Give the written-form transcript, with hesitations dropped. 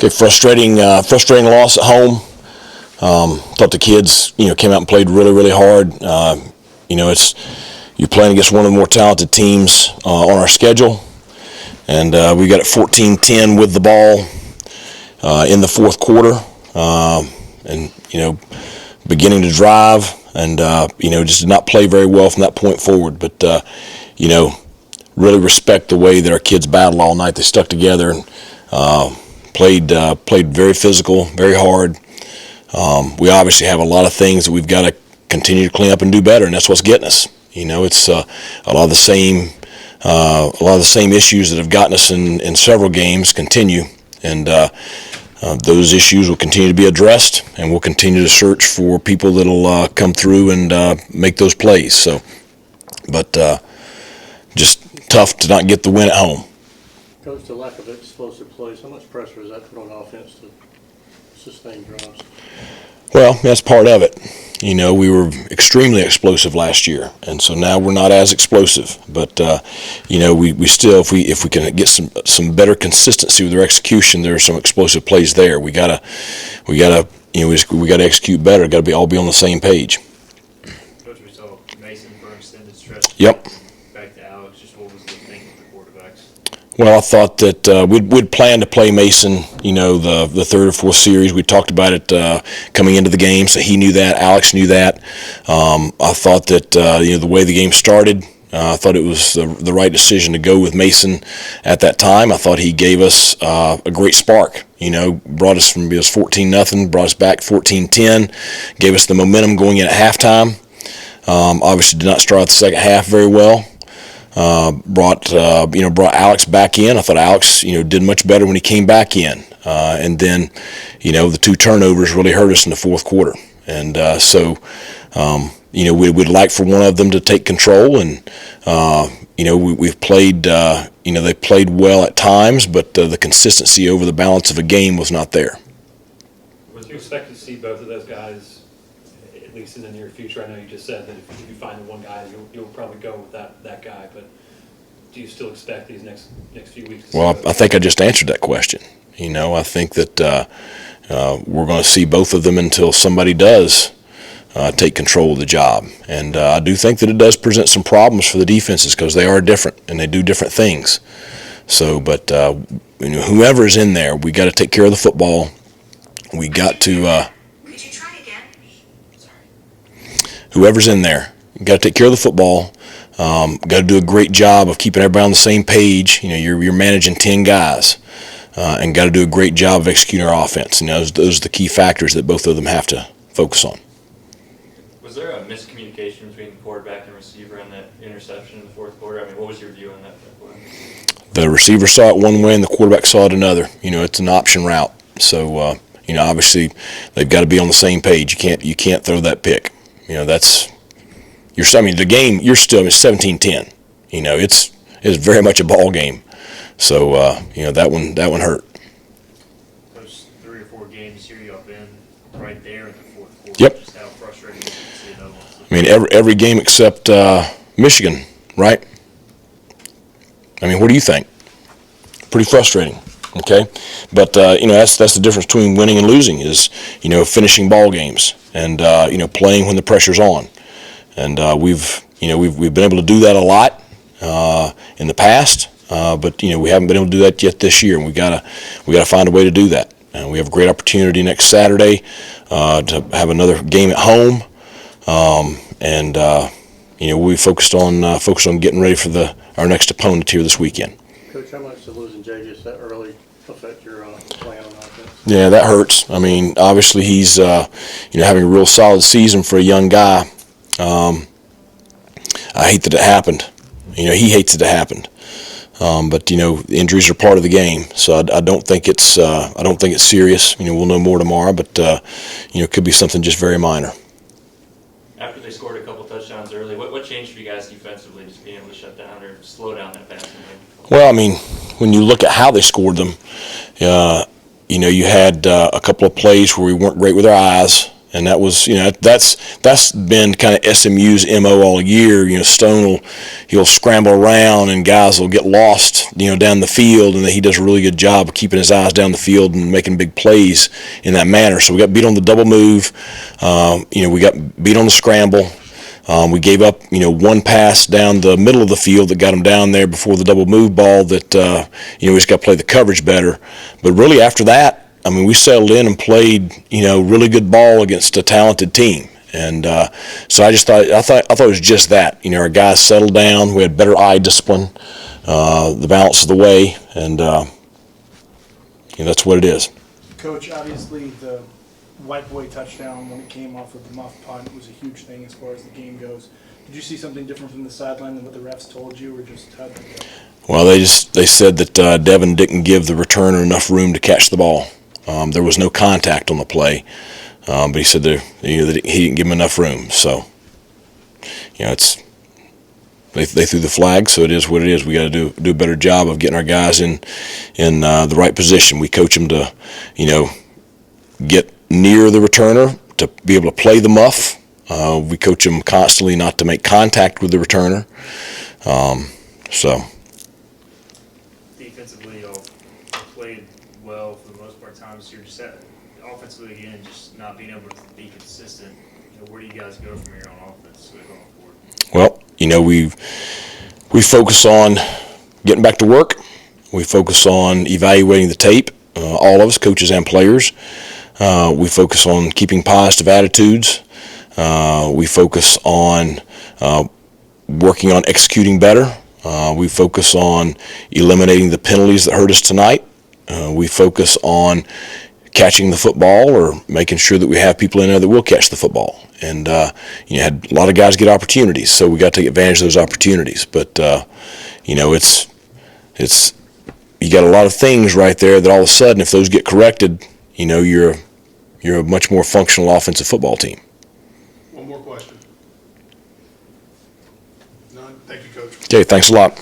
Okay, frustrating loss at home. Thought the kids, came out and played really, really hard. You're playing against one of the more talented teams on our schedule, and we got it 14-10 with the ball in the fourth quarter, and beginning to drive, and just did not play very well from that point forward. But really respect the way that our kids battled all night. They stuck together and played very physical, very hard. We obviously have a lot of things that we've got to continue to clean up and do better, and that's what's getting us. It's a lot of the same issues that have gotten us in several games continue, and those issues will continue to be addressed, and we'll continue to search for people that'll come through and make those plays. So, but just tough to not get the win at home. Coach, the lack of explosive plays, how much pressure is that put on offense to sustain drives? Well, that's part of it. We were extremely explosive last year, and so now we're not as explosive. But we still, if we can get some better consistency with our execution, there are some explosive plays there. We gotta execute better. Got to all be on the same page. Coach, we saw Mason for an extended stretch. Yep. Back to Alex. Just what was the thinking for quarterbacks? Well, I thought that we'd planned to play Mason, the third or fourth series. We talked about it coming into the game, so he knew that. Alex knew that. I thought that, the way the game started, I thought it was the right decision to go with Mason at that time. I thought he gave us a great spark. Brought us from, it was 14-0, brought us back 14-10, gave us the momentum going in at halftime. Obviously did not start out the second half very well. Brought Alex back in. I thought Alex, did much better when he came back in. And then, the two turnovers really hurt us in the fourth quarter. And we'd like for one of them to take control. And, we've played, they played well at times, but the consistency over the balance of a game was not there. Was you expected to see both of those guys, at least in the near future? I know you just said that if you find the one guy, you'll probably go with that guy, but do you still expect these next few weeks? Well, I think I just answered that question. I think that we're going to see both of them until somebody does take control of the job. And I do think that it does present some problems for the defenses because they are different and they do different things. So, but whoever's in there, we got to take care of the football. We got to. Could you try again? Sorry. Whoever's in there, you got to take care of the football. Got to do a great job of keeping everybody on the same page. You're managing 10 guys, and got to do a great job of executing our offense. Those are the key factors that both of them have to focus on. Was there a miscommunication between the quarterback and receiver and that interception in the fourth quarter? I mean, what was your view on that play? The receiver saw it one way and the quarterback saw it another. It's an option route, so obviously they've got to be on the same page. You can't throw that pick. The game, you're still 17-10. It's very much a ball game. So, that one hurt. Those 3 or 4 games here, y'all been right there in the fourth quarter. Yep. Just how frustrating it is to see those. Every game except Michigan, right? What do you think? Pretty frustrating. Okay, but that's the difference between winning and losing is finishing ball games and playing when the pressure's on. And we've been able to do that a lot in the past, but we haven't been able to do that yet this year. And we gotta find a way to do that. And we have a great opportunity next Saturday to have another game at home, we focused on getting ready for our next opponent here this weekend. Coach, how much did losing JJ that early affect your plan on offense? Yeah, that hurts. Obviously he's having a real solid season for a young guy. I hate that it happened. He hates that it happened. But injuries are part of the game, so I don't think it's serious. We'll know more tomorrow, but it could be something just very minor. After they scored a couple touchdowns early, what changed for you guys defensively, just being able to shut down or slow down that passing game? Well, when you look at how they scored them, you had a couple of plays where we weren't great with our eyes, And that was, that's been kind of SMU's MO all year. Stone he'll scramble around and guys will get lost, down the field, and he does a really good job of keeping his eyes down the field and making big plays in that manner. So we got beat on the double move. We got beat on the scramble. We gave up, one pass down the middle of the field that got them down there before the double move ball that, we just got to play the coverage better. But really after that, we settled in and played, really good ball against a talented team. And so I thought it was just that. Our guys settled down. We had better eye discipline, the balance of the way, and that's what it is. Coach, obviously the white boy touchdown when it came off of the muff punt was a huge thing as far as the game goes. Did you see something different from the sideline than what the refs told you, or just how'd that go? Well, they said that Devin didn't give the returner enough room to catch the ball. There was no contact on the play, but he said that he didn't give him enough room. So, they threw the flag, so it is what it is. We got to do a better job of getting our guys in the right position. We coach them to, get near the returner to be able to play the muff. We coach them constantly not to make contact with the returner. Defensively, y'all played well for the most part times. You're just offensively again, just not being able to be consistent. Where do you guys go from here on offense going forward? Well, we focus on getting back to work. We focus on evaluating the tape. All of us, coaches and players. We focus on keeping positive attitudes. We focus on working on executing better. We focus on eliminating the penalties that hurt us tonight. We focus on catching the football or making sure that we have people in there that will catch the football. And had a lot of guys get opportunities, so we got to take advantage of those opportunities. But it's you got a lot of things right there that all of a sudden, if those get corrected, you're a much more functional offensive football team. One more question. None? Thank you, Coach. Okay, thanks a lot.